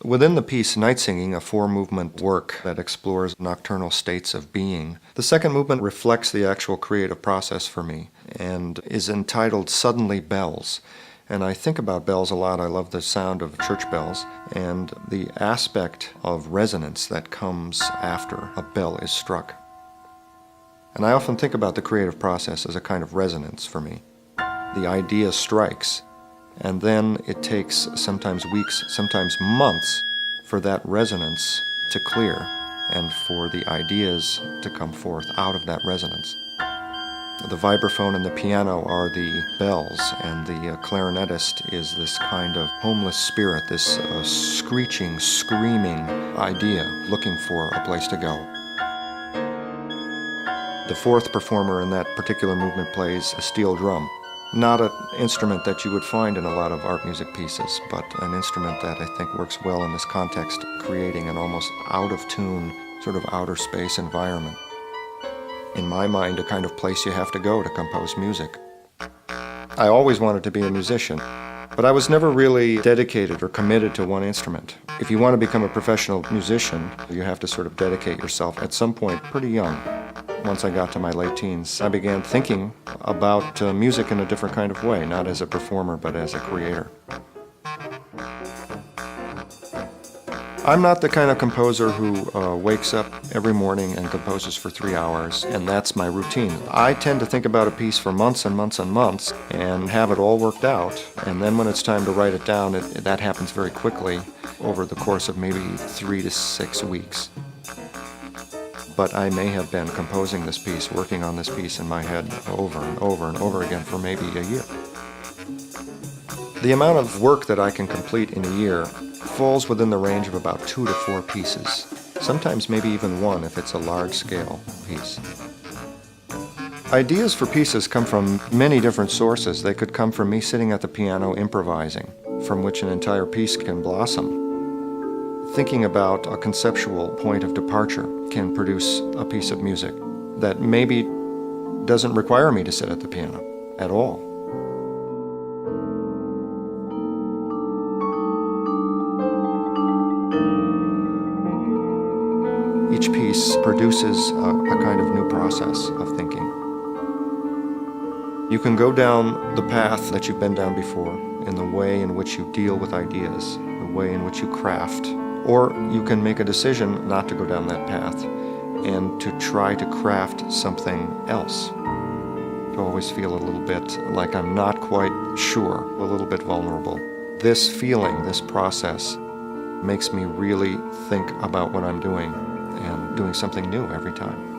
Within the piece Night Singing, a four-movement work that explores nocturnal states of being, the second movement reflects the actual creative process for me and is entitled Suddenly Bells. And I think about bells a lot. I love the sound of church bells and the aspect of resonance that comes after a bell is struck. And I often think about the creative process as a kind of resonance for me. The idea strikes, and then it takes sometimes weeks, sometimes months for that resonance to clear and for the ideas to come forth out of that resonance. The vibraphone and the piano are the bells, and the clarinetist is this kind of homeless spirit, this screeching, screaming idea looking for a place to go. The fourth performer in that particular movement plays a steel drum. Not an instrument that you would find in a lot of art music pieces, but an instrument that I think works well in this context, creating an almost out-of-tune, sort of outer space environment. In my mind, a kind of place you have to go to compose music. I always wanted to be a musician, but I was never really dedicated or committed to one instrument. If you want to become a professional musician, you have to sort of dedicate yourself at some point pretty young. Once I got to my late teens, I began thinking about music in a different kind of way, not as a performer, but as a creator. I'm not the kind of composer who wakes up every morning and composes for 3 hours, and that's my routine. I tend to think about a piece for months and months and months and have it all worked out, and then when it's time to write it down, that happens very quickly over the course of maybe 3 to 6 weeks. But I may have been composing this piece, working on this piece in my head over and over and over again for maybe a year. The amount of work that I can complete in a year falls within the range of about 2 to 4 pieces, sometimes maybe even 1 if it's a large-scale piece. Ideas for pieces come from many different sources. They could come from me sitting at the piano improvising, from which an entire piece can blossom. Thinking about a conceptual point of departure can produce a piece of music that maybe doesn't require me to sit at the piano at all. Each piece produces a kind of new process of thinking. You can go down the path that you've been down before in the way in which you deal with ideas, the way in which you craft, or you can make a decision not to go down that path and to try to craft something else. To always feel a little bit like I'm not quite sure, a little bit vulnerable. This feeling, this process, makes me really think about what I'm doing and doing something new every time.